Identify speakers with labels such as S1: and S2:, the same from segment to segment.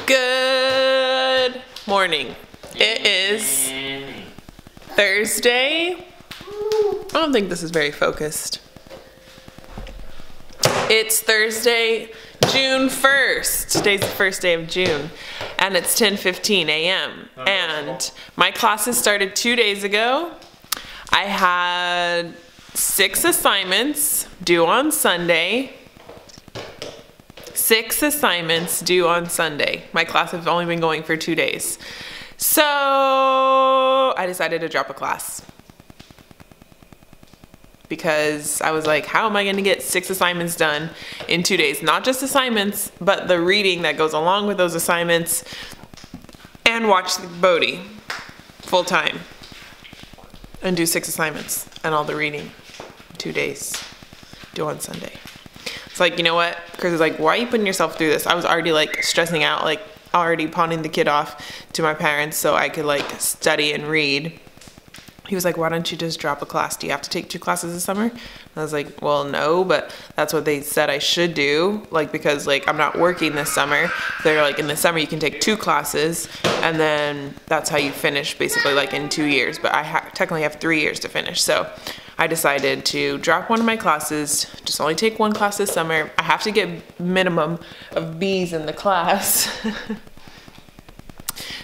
S1: Good morning. It is Thursday. I don't think this is very focused. It's Thursday, June 1st. Today's the first day of June, and it's 10:15 a.m. And my classes started 2 days ago. I had 6 assignments due on Sunday. 6 assignments due on Sunday. My class has only been going for 2 days. So I decided to drop a class because I was like, how am I gonna get 6 assignments done in 2 days? Not just assignments, but the reading that goes along with those assignments, and watch Bodhi full time and do 6 assignments and all the reading in 2 days due on Sunday. It's like, you know what? Chris is like, why are you putting yourself through this? I was already like stressing out, like already pawning the kid off to my parents so I could like study and read. He was like, why don't you just drop a class? Do you have to take 2 classes this summer? And I was like, well, no, but that's what they said I should do. Like, because like I'm not working this summer. They're like, in the summer you can take 2 classes and then that's how you finish basically like in 2 years. But I technically have 3 years to finish. So I decided to drop one of my classes, just only take 1 class this summer. I have to get minimum of B's in the class.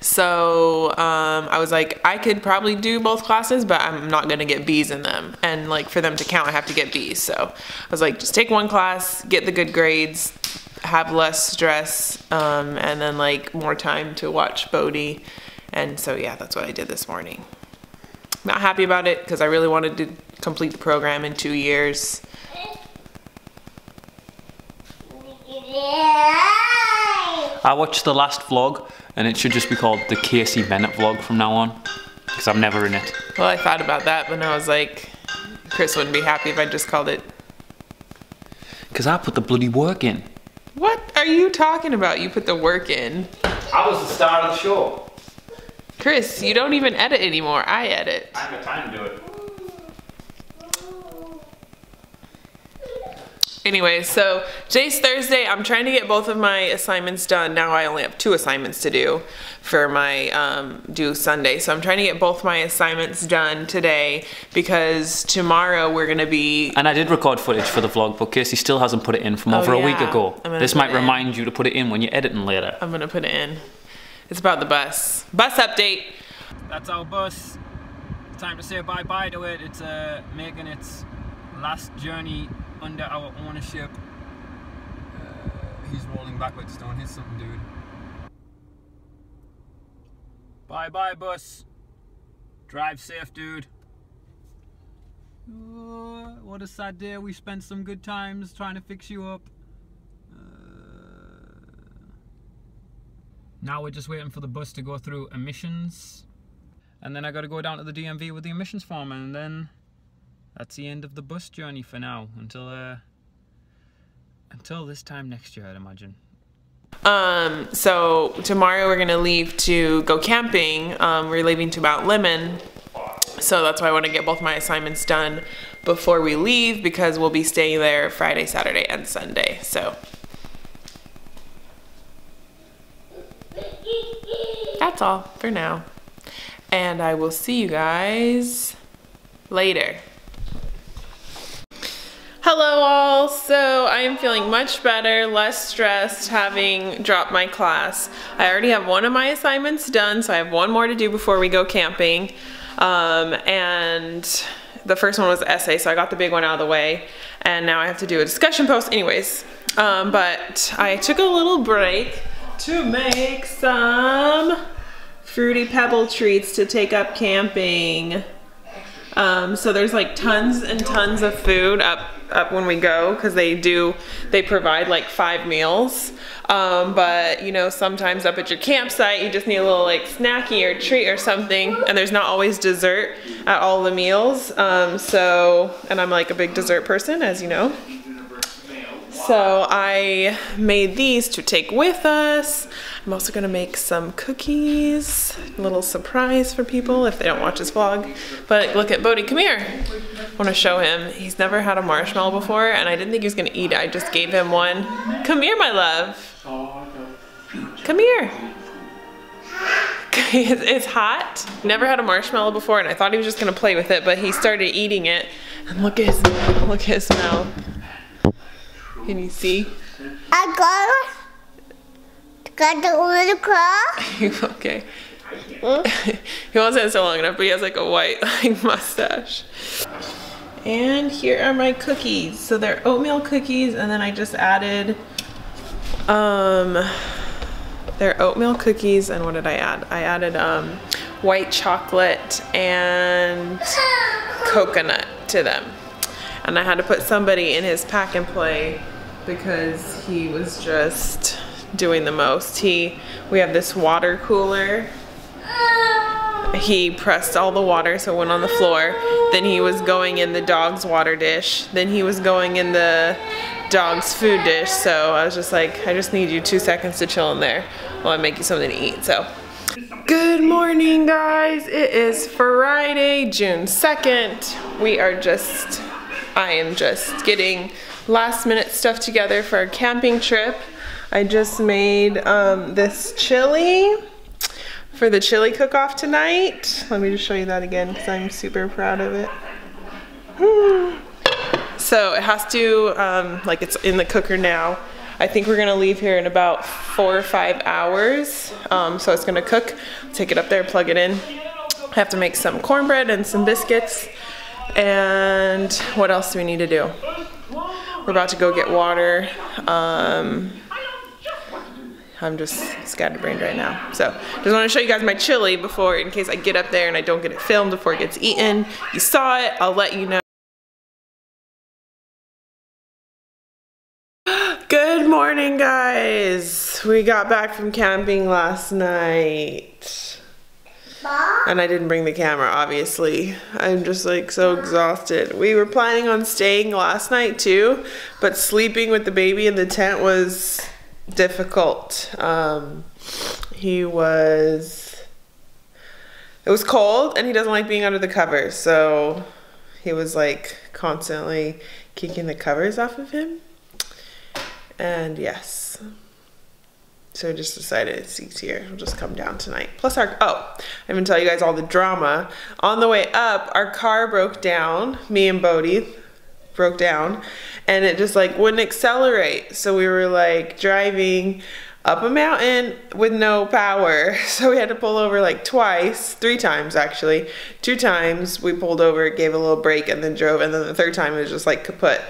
S1: So I was like, I could probably do both classes, but I'm not gonna get B's in them. And like for them to count, I have to get B's. So I was like, just take 1 class, get the good grades, have less stress, and then like more time to watch Bodhi. And so yeah, that's what I did this morning. Not happy about it because I really wanted to complete the program in 2 years.
S2: I watched the last vlog and it should just be called the Casey Bennett vlog from now on because I'm never in it.
S1: Well, I thought about that, but I was like, Chris wouldn't be happy if I just called it.
S2: Because I put the bloody work in.
S1: What are you talking about? You put the work in.
S2: I was the star of the show.
S1: Chris, you don't even edit anymore. I edit.
S2: I haven't got time to do it.
S1: Anyway, so today's Thursday. I'm trying to get both of my assignments done. Now I only have 2 assignments to do for my due Sunday. So I'm trying to get both my assignments done today because tomorrow we're gonna be...
S2: And I did record footage for the vlog, but Casey still hasn't put it in from over a week ago. This might remind you to put it in when you're editing later.
S1: I'm gonna put it in. It's about the bus. Bus update.
S3: That's our bus. Time to say bye-bye to it. It's making its last journey under our ownership. He's rolling backwards. Don't hit something, dude. Bye-bye, bus. Drive safe, dude. Oh, what a sad day. We spent some good times trying to fix you up. Now we're just waiting for the bus to go through emissions, and then I got to go down to the DMV with the emissions form, and then that's the end of the bus journey for now until this time next year, I'd imagine.
S1: So tomorrow we're gonna leave to go camping. We're leaving to Mount Lemmon, so that's why I want to get both my assignments done before we leave because we'll be staying there Friday, Saturday, and Sunday. So. That's all for now. And I will see you guys later. Hello all. So I am feeling much better, less stressed having dropped my class. I already have 1 of my assignments done, so I have 1 more to do before we go camping. And the first one was essay, so I got the big one out of the way. And now I have to do a discussion post anyways. But I took a little break to make some Fruity Pebble treats to take up camping. So there's like tons and tons of food up when we go because they provide like 5 meals. But you know, sometimes up at your campsite you just need a little like snacky or treat or something, and there's not always dessert at all the meals. And I'm like a big dessert person, as you know. So I made these to take with us. I'm also gonna make some cookies, a little surprise for people if they don't watch this vlog. But look at Bodhi, come here. I wanna show him. He's never had a marshmallow before and I didn't think he was gonna eat it. I just gave him one. Come here, my love. Come here. It's hot. Never had a marshmallow before, and I thought he was just gonna play with it, but he started eating it. And look at his mouth. Can you see?
S4: I got the little claw.
S1: Okay. He won't stand so long enough, but he has like a white mustache. And here are my cookies. So they're oatmeal cookies, and then I just added they're oatmeal cookies, and what did I add? I added white chocolate and coconut to them. And I had to put somebody in his pack and play because he was just doing the most. We have this water cooler. He pressed all the water so it went on the floor. Then he was going in the dog's water dish. Then he was going in the dog's food dish. So I was just like, I just need you 2 seconds to chill in there while I make you something to eat. So good morning, guys. It is Friday, June 2nd. I am just getting last minute stuff together for our camping trip. I just made this chili for the chili cook-off tonight. Let me just show you that again because I'm super proud of it. So it has to, like it's in the cooker now. I think we're gonna leave here in about 4 or 5 hours. So it's gonna cook, take it up there, plug it in. I have to make some cornbread and some biscuits. And what else do we need to do? We're about to go get water. I'm just scatterbrained right now. So just want to show you guys my chili before, in case I get up there and I don't get it filmed before it gets eaten. You saw it, I'll let you know. Good morning, guys. We got back from camping last night. And I didn't bring the camera, obviously. I'm just like so exhausted. We were planning on staying last night too, but sleeping with the baby in the tent was difficult. It was cold and he doesn't like being under the covers, so he was like constantly kicking the covers off of him. And yes, so I just decided it's easier. We'll just come down tonight. Plus I didn't tell you guys all the drama. On the way up, our car broke down. Me and Bodhi broke down, and it just like wouldn't accelerate. So we were like driving up a mountain with no power. So we had to pull over like twice, 3 times actually. 2 times we pulled over, gave a little break, and then drove. And then the 3rd time it was just like kaput.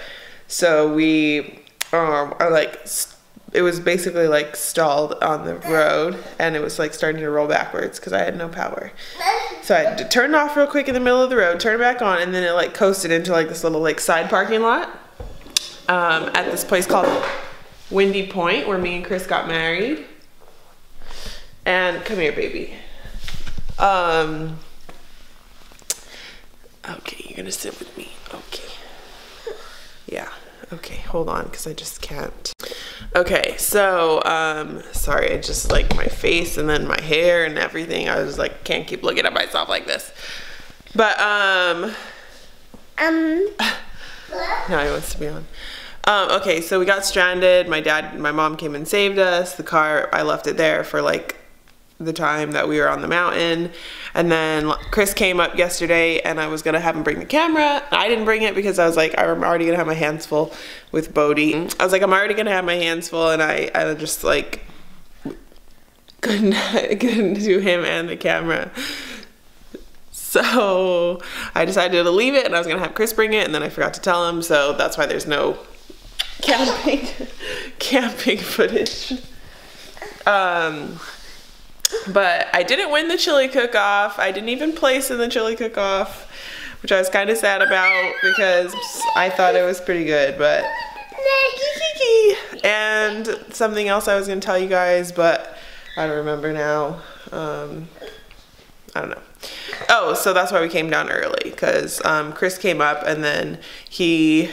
S1: So we are like, it was basically like stalled on the road, and it was like starting to roll backwards because I had no power. So I had to turn it off real quick in the middle of the road, turn it back on, and then it like coasted into like this little like side parking lot at this place called Windy Point, where me and Chris got married. And come here, baby. Okay, you're gonna sit with me. Okay. Yeah. Okay, hold on, because I just can't. Okay, so, sorry, I just like my face and then my hair and everything. I was like, can't keep looking at myself like this. But, now he wants to be on. Okay, so we got stranded. My mom came and saved us. The car, I left it there for like the time that we were on the mountain. And then Chris came up yesterday, and I was gonna have him bring the camera. I didn't bring it because I was like, I'm already gonna have my hands full with Bodhi. I was like, I'm already gonna have my hands full, and I just like couldn't do him and the camera. So I decided to leave it, and I was gonna have Chris bring it, and then I forgot to tell him, so that's why there's no camping footage. But I didn't win the chili cook-off. I didn't even place in the chili cook-off, which I was kind of sad about because I thought it was pretty good, but and something else I was gonna tell you guys, but I don't remember now. I don't know. Oh, so that's why we came down early, because Chris came up, and then we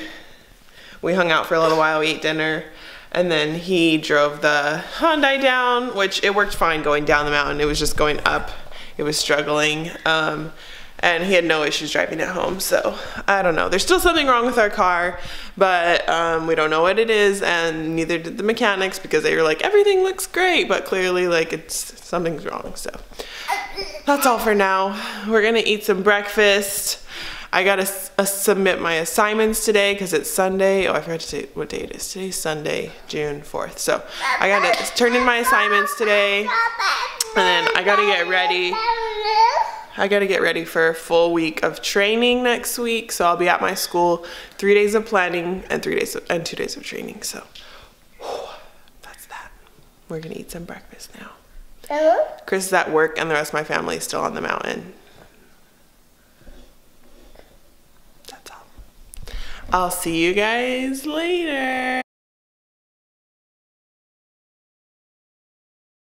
S1: hung out for a little while, we ate dinner, and then he drove the Hyundai down, which it worked fine going down the mountain. It was just going up. It was struggling. And and he had no issues driving it home. So I don't know. There's still something wrong with our car, but we don't know what it is, and neither did the mechanics, because they were like, everything looks great, but clearly like something's wrong. So that's all for now. We're gonna eat some breakfast. I gotta submit my assignments today because it's Sunday. Oh, I forgot to say what day it is. Today's Sunday, June 4th. So I gotta turn in my assignments today, and then I gotta get ready. I gotta get ready for a full week of training next week. So I'll be at my school, 3 days of planning and 2 days of training. So that's that. We're gonna eat some breakfast now. Chris is at work, and the rest of my family is still on the mountain. I'll see you guys later.